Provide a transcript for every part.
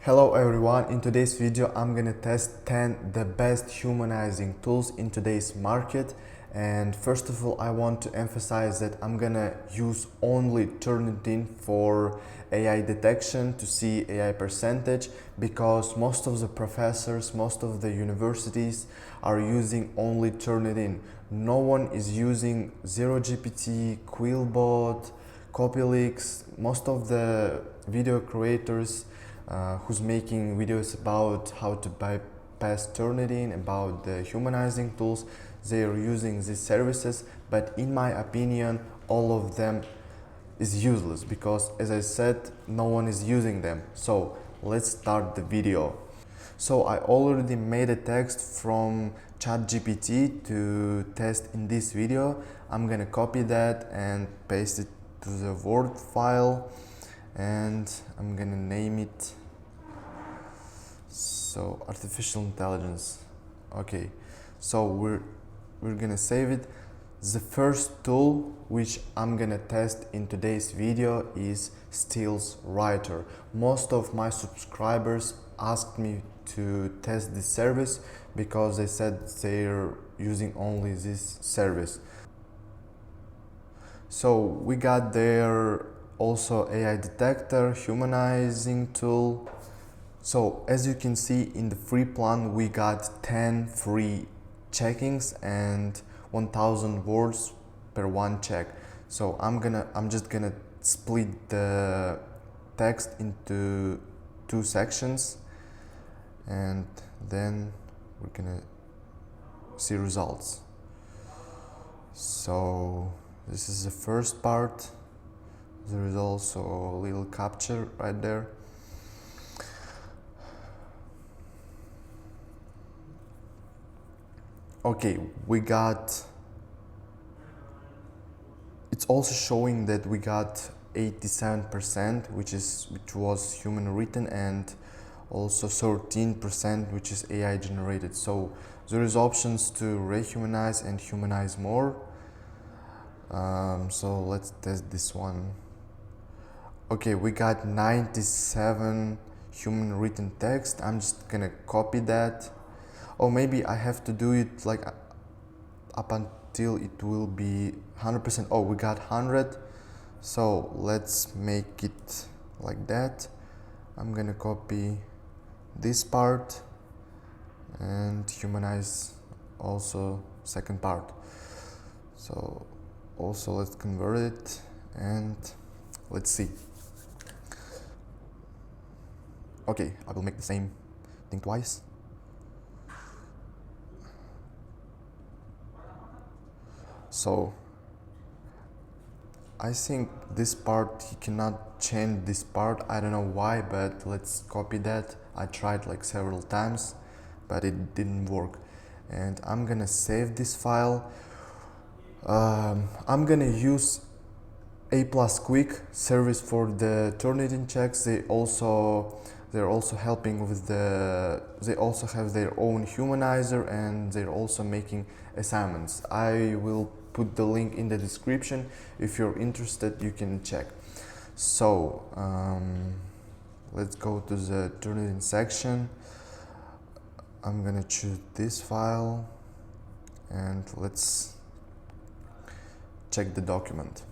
Hello everyone, in today's video I'm gonna test 10 the best humanizing tools in today's market. And first of all, I want to emphasize that I'm gonna use only Turnitin for AI detection to see AI percentage, because most of the professors, most of the universities are using only Turnitin. No one is using ZeroGPT, Quillbot, Copylix. Most of the video creators who's making videos about how to bypass Turnitin, about the humanizing tools, they are using these services. But in my opinion, all of them is useless because, as I said, no one is using them. So let's start the video. So I already made a text from ChatGPT to test in this video. I'm gonna copy that and paste it to the Word file, and I'm gonna name it so artificial intelligence. Okay, so we're gonna save it. The first tool which I'm gonna test in today's video is Stealthwriter. Most of my subscribers asked me to test this service because they said they're using only this service. So we got there also AI detector, humanizing tool. So as you can see, in the free plan we got 10 free checkings and 1000 words per one check. So I'm just gonna split the text into two sections, and then we're gonna see results. So this is the first part. There is also a little capture right there. Okay, we got, it's also showing that we got 87%, which was human written, and also 13% which is AI generated. So there is options to rehumanize and humanize more. So let's test this one. Okay, we got 97 human written text. I'm just gonna copy that. Or maybe I have to do it like up until it will be 100%. Oh, we got 100. So let's make it like that. I'm gonna copy this part and humanize also second part. So also let's convert it and let's see. Okay, I will make the same thing twice. So I think this part, he cannot change this part. I don't know why, but let's copy that. I tried like several times, but it didn't work. And I'm gonna save this file. I'm gonna use A+ Quick service for the Turnitin checks. They're also helping with they also have their own humanizer, and they're also making assignments. I will put the link in the description. If you're interested, you can check. So let's go to the Turnitin section. I'm gonna choose this file and let's check the document.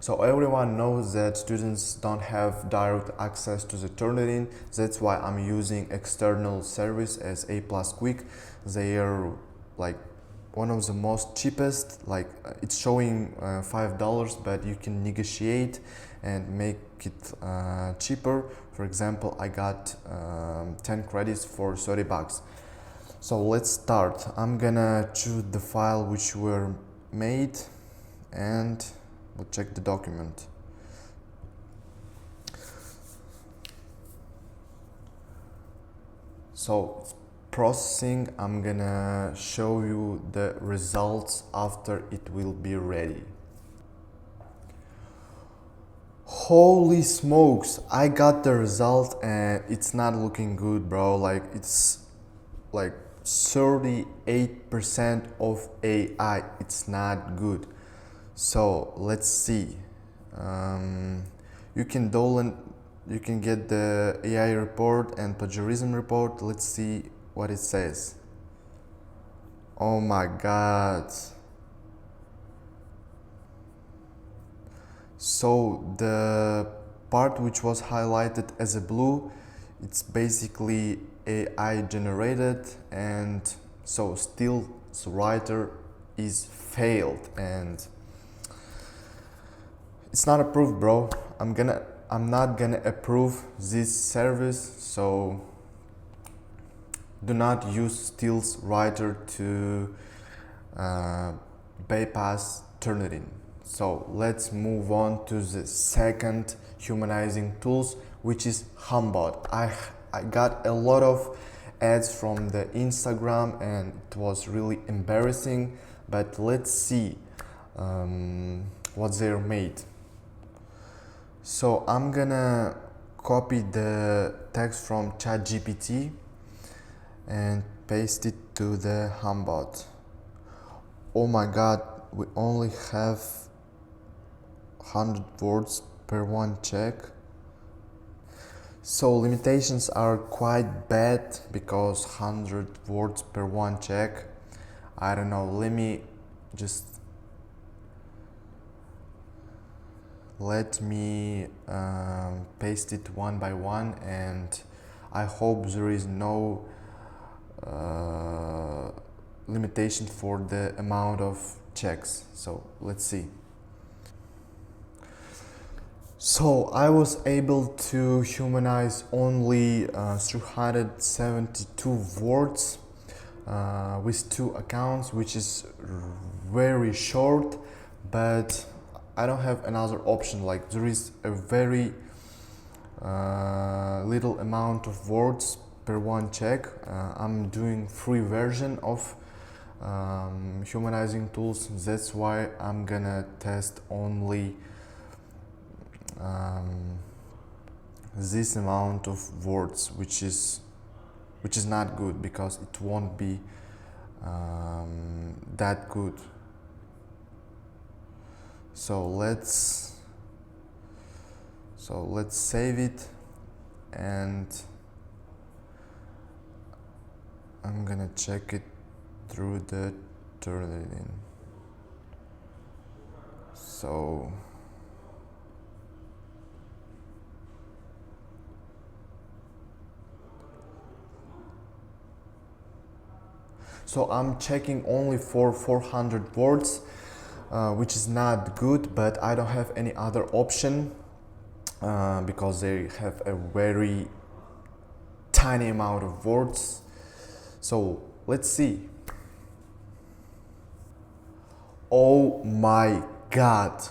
So everyone knows that students don't have direct access to the Turnitin. That's why I'm using external service as A+ Quick. They are like one of the most cheapest. Like it's showing $5, but you can negotiate and make it cheaper. For example, I got 10 credits for $30. So let's start. I'm gonna choose the file which were made and we'll check the document. So it's processing. I'm gonna show you the results after it will be ready. Holy smokes, I got the result and it's not looking good, bro. Like it's like 38% of AI. It's not good. So let's see. You can you can get the AI report and plagiarism report. Let's see what it says. Oh my god. So the part which was highlighted as a blue, it's basically AI generated, and so Stealthwriter is failed and it's not approved, bro. I'm not gonna approve this service, so do not use Stealthwriter to bypass Turnitin. So let's move on to the second humanizing tools, which is Humbot. I got a lot of ads from the Instagram and it was really embarrassing, but let's see what they're made. So I'm gonna copy the text from ChatGPT and paste it to the Humbot. Oh my god, we only have 100 words per one check. So limitations are quite bad because 100 words per one check. I don't know, let me paste it one by one, and I hope there is no limitation for the amount of checks. So let's see. So I was able to humanize only 372 words with 2 accounts, which is very short, but I don't have another option. Like, there is a very little amount of words per one check. I'm doing free version of humanizing tools. That's why I'm gonna test only this amount of words, which is not good because it won't be that good. So let's save it, and I'm gonna check it through the Turnitin. So I'm checking only for 400 words, which is not good, but I don't have any other option because they have a very tiny amount of words. So let's see. Oh my god,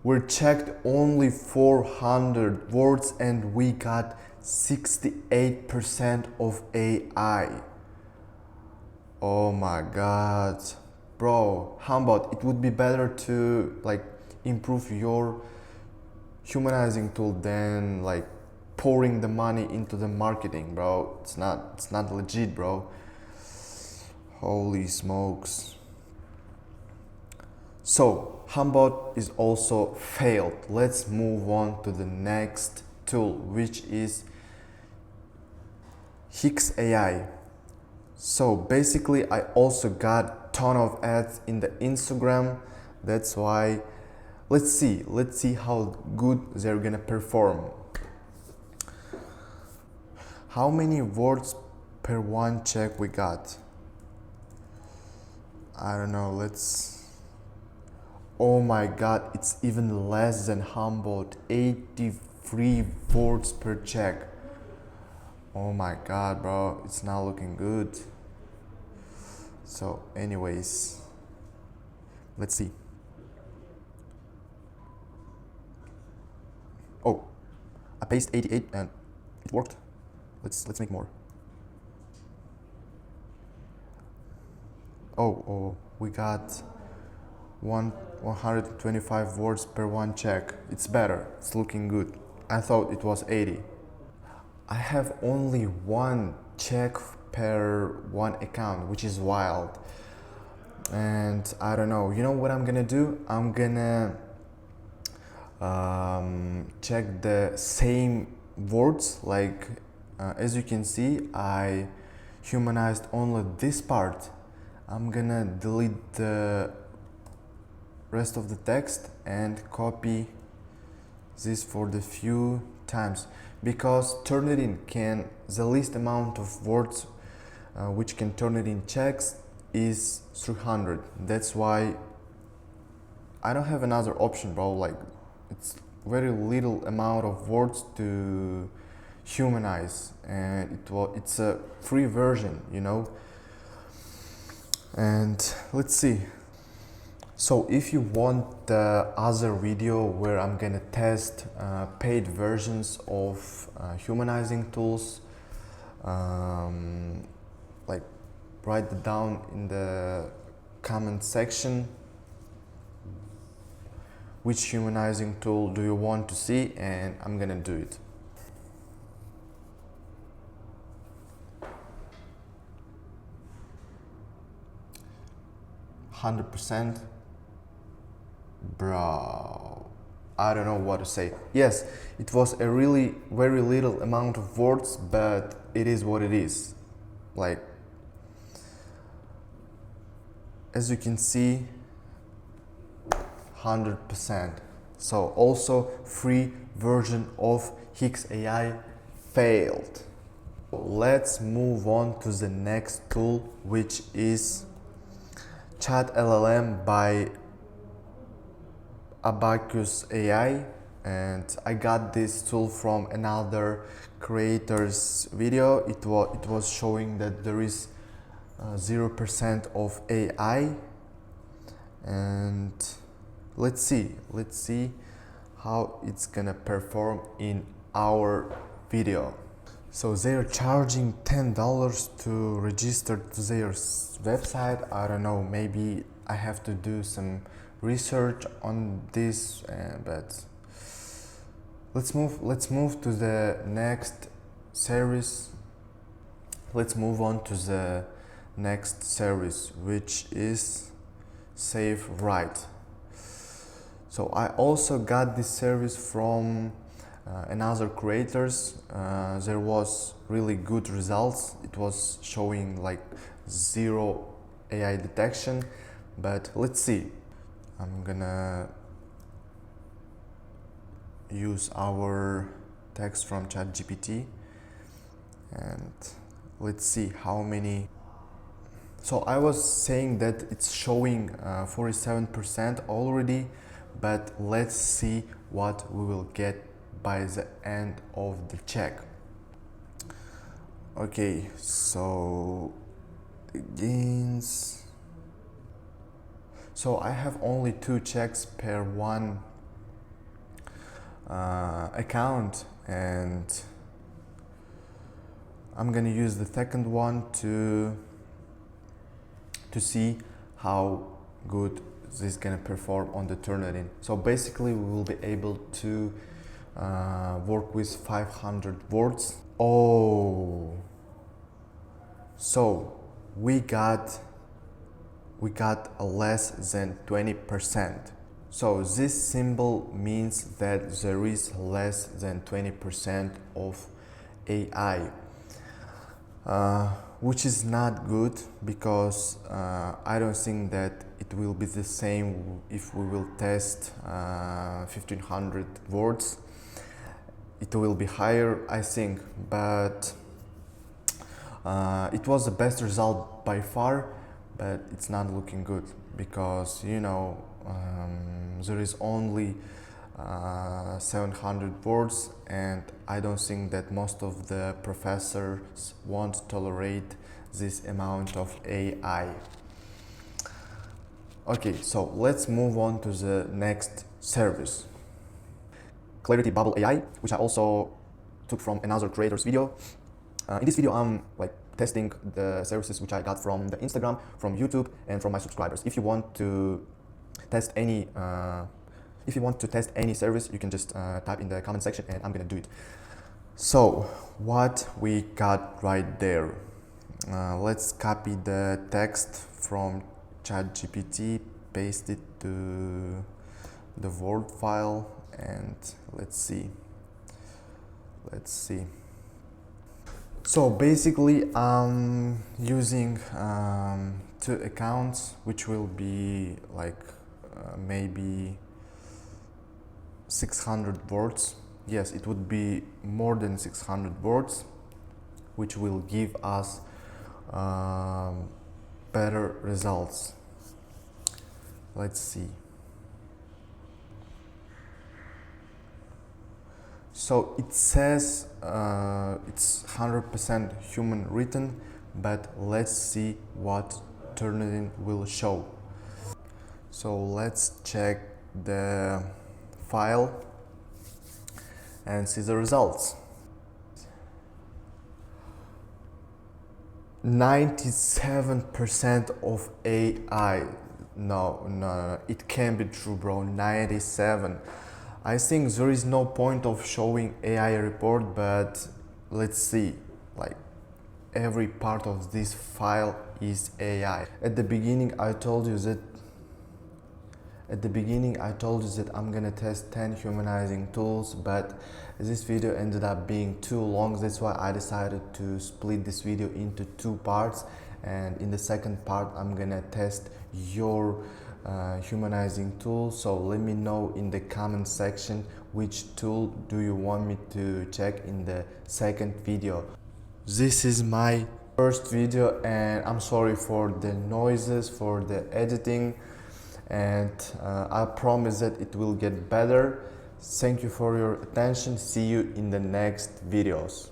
we checked only 400 words and we got 68% of AI. Oh my god, bro. Humbot, it would be better to like improve your humanizing tool than like pouring the money into the marketing, bro. It's not legit, bro. Holy smokes. So Humbot is also failed. Let's move on to the next tool, which is Hix AI. So basically I also got a ton of ads in the Instagram. That's why let's see how good they're gonna perform. How many words per one check we got? I don't know, oh my god, it's even less than Humbot, 83 words per check. Oh my god, bro, it's not looking good. So anyways, let's see. Oh, I pasted 88 and it worked. Let's make more. Oh, we got 125 words per one check. It's better, it's looking good. I thought it was 80. I have only one check per one account, which is wild. And I don't know, you know what I'm gonna do? I'm gonna check the same words. Like as you can see, I humanized only this part. I'm gonna delete the rest of the text and copy this for the few times, because Turnitin can, the least amount of words which can Turnitin checks is 300. That's why I don't have another option, bro. Like, it's very little amount of words to humanize, and it's a free version, you know. And let's see. So if you want the other video where I'm gonna test paid versions of humanizing tools, like, write it down in the comment section. Which humanizing tool do you want to see, and I'm gonna do it. %, bro, I don't know what to say. Yes, it was a really very little amount of words, but it is what it is. Like, as you can see, 100%. So also free version of Hix AI failed. Let's move on to the next tool, which is ChatLLM by Abacus AI, and I got this tool from another creator's video. It was showing that there is 0% of AI, and let's see how it's gonna perform in our video. So they're charging $10 to register to their website. I don't know, maybe I have to do some research on this, but let's move to the next service. Let's move on to the next service, which is SafeWrite. So I also got this service from another creators. There was really good results. It was showing like 0 AI detection, but let's see. I'm gonna use our text from ChatGPT, and let's see how many. So I was saying that it's showing 47% already, but let's see what we will get by the end of the check. Okay, so gains. So I have only 2 checks per one account, and I'm gonna use the second one to see how good this is gonna perform on the Turnitin. So basically we will be able to work with 500 words. Oh, so we got less than 20%. So this symbol means that there is less than 20% of AI, which is not good, because I don't think that it will be the same if we will test 1500 words. It will be higher, I think, but it was the best result by far, but it's not looking good, because, you know, there is only 700 words, and I don't think that most of the professors won't tolerate this amount of AI. Okay, so let's move on to the next service. Clarity Bubble AI, which I also took from another creator's video. In this video, I'm like testing the services which I got from the Instagram, from YouTube, and from my subscribers. If you want to test any service, you can just type in the comment section, and I'm gonna do it. So what we got right there, let's copy the text from ChatGPT, paste it to the Word file, and let's see. So basically I'm using two accounts, which will be like maybe 600 words. Yes, it would be more than 600 words, which will give us better results. Let's see. So it says it's 100% human written, but let's see what Turnitin will show. So let's check the file and see the results. 97% of AI. No, it can't be true, bro. 97. I think there is no point of showing AI report, but let's see. Like, every part of this file is AI. At the beginning I told you that I'm gonna test 10 humanizing tools, but this video ended up being too long. That's why I decided to split this video into two parts, and in the second part I'm gonna test your humanizing tool. So let me know in the comment section which tool do you want me to check in the second video. This is my first video and I'm sorry for the noises, for the editing, and I promise that it will get better. Thank you for your attention. See you in the next videos.